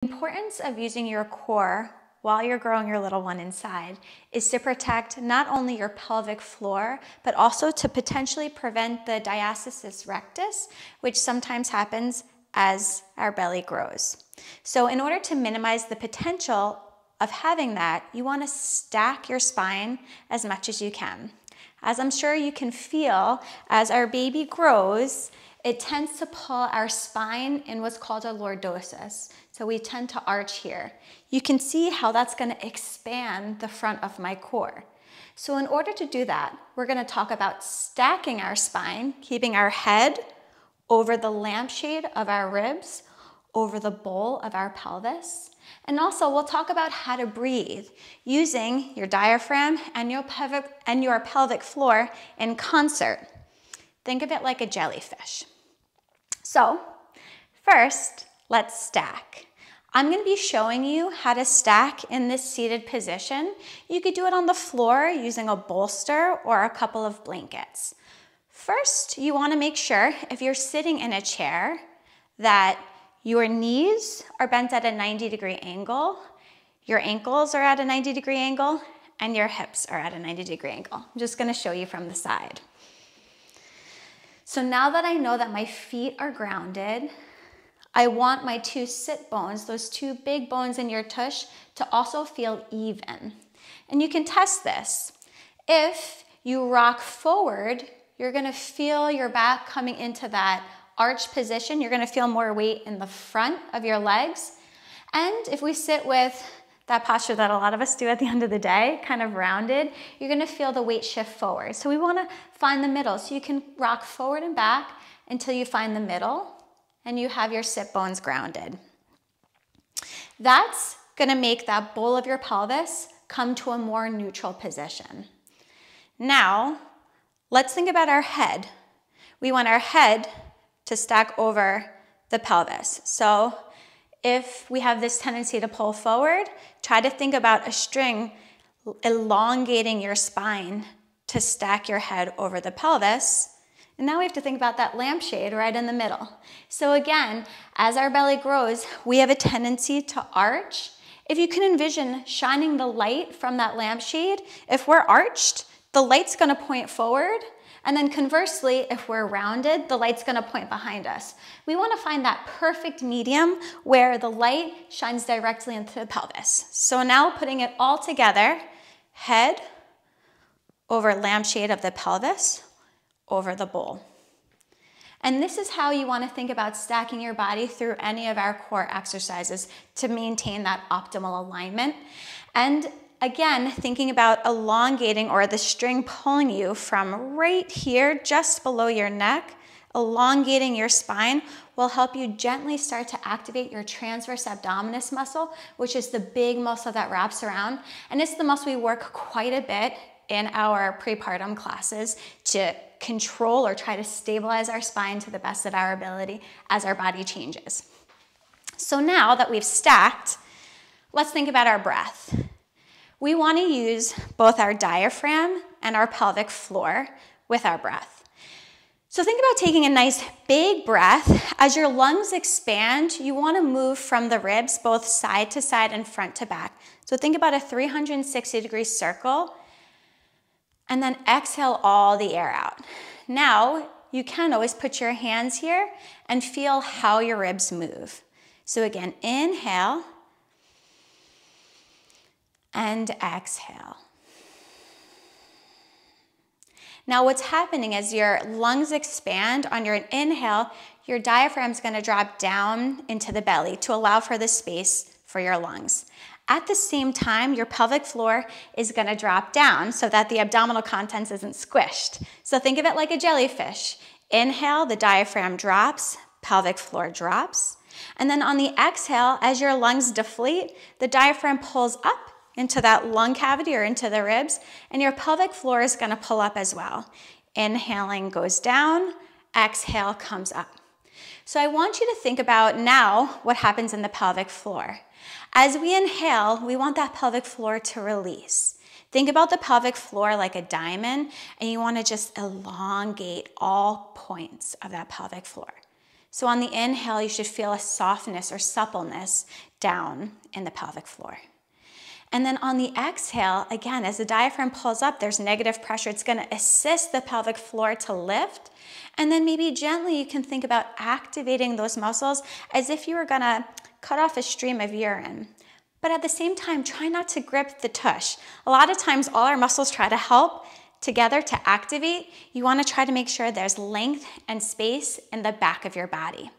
The importance of using your core while you're growing your little one inside is to protect not only your pelvic floor, but also to potentially prevent the diastasis rectus, which sometimes happens as our belly grows. So in order to minimize the potential of having that, you want to stack your spine as much as you can. As I'm sure you can feel, as our baby grows, it tends to pull our spine in what's called a lordosis. So we tend to arch here. You can see how that's going to expand the front of my core. So in order to do that, we're going to talk about stacking our spine, keeping our head over the lampshade of our ribs, over the bowl of our pelvis. And also we'll talk about how to breathe using your diaphragm and your pelvic floor in concert. Think of it like a jellyfish. So first, let's stack. I'm going to be showing you how to stack in this seated position. You could do it on the floor using a bolster or a couple of blankets. First, you want to make sure if you're sitting in a chair that your knees are bent at a 90-degree angle, your ankles are at a 90-degree angle, and your hips are at a 90-degree angle. I'm just going to show you from the side. So now that I know that my feet are grounded, I want my two sit bones, those two big bones in your tush, to also feel even. And you can test this. If you rock forward, you're going to feel your back coming into that arch position. You're going to feel more weight in the front of your legs. And if we sit with that posture that a lot of us do at the end of the day, kind of rounded, you're going to feel the weight shift forward. So we want to find the middle. So you can rock forward and back until you find the middle and you have your sit bones grounded. That's going to make that bowl of your pelvis come to a more neutral position. Now, let's think about our head. We want our head to stack over the pelvis. So if we have this tendency to pull forward, try to think about a string elongating your spine to stack your head over the pelvis. And now we have to think about that lampshade right in the middle. So again, as our belly grows, we have a tendency to arch. If you can envision shining the light from that lampshade, if we're arched, the light's going to point forward. And then conversely, if we're rounded, the light's going to point behind us. We want to find that perfect medium where the light shines directly into the pelvis. So now putting it all together, head over lampshade of the pelvis, over the bowl. And this is how you want to think about stacking your body through any of our core exercises to maintain that optimal alignment. And again, thinking about elongating or the string pulling you from right here, just below your neck, elongating your spine will help you gently start to activate your transverse abdominis muscle, which is the big muscle that wraps around. And it's the muscle we work quite a bit in our prepartum classes to control or try to stabilize our spine to the best of our ability as our body changes. So now that we've stacked, let's think about our breath. We want to use both our diaphragm and our pelvic floor with our breath. So think about taking a nice big breath. As your lungs expand, you want to move from the ribs both side to side and front to back. So think about a 360-degree circle and then exhale all the air out. Now, you can always put your hands here and feel how your ribs move. So again, inhale and exhale. Now what's happening as your lungs expand on your inhale, your diaphragm is going to drop down into the belly to allow for the space for your lungs. At the same time, your pelvic floor is going to drop down so that the abdominal contents isn't squished. So think of it like a jellyfish. Inhale, the diaphragm drops, pelvic floor drops. And then on the exhale, as your lungs deflate, the diaphragm pulls up into that lung cavity or into the ribs, and your pelvic floor is going to pull up as well. Inhaling goes down, exhale comes up. So I want you to think about now what happens in the pelvic floor. As we inhale, we want that pelvic floor to release. Think about the pelvic floor like a diamond, and you want to just elongate all points of that pelvic floor. So on the inhale, you should feel a softness or suppleness down in the pelvic floor. And then on the exhale, again, as the diaphragm pulls up, there's negative pressure. It's gonna assist the pelvic floor to lift. And then maybe gently you can think about activating those muscles as if you were gonna cut off a stream of urine. But at the same time, try not to grip the tush. A lot of times all our muscles try to help together to activate. You wanna try to make sure there's length and space in the back of your body.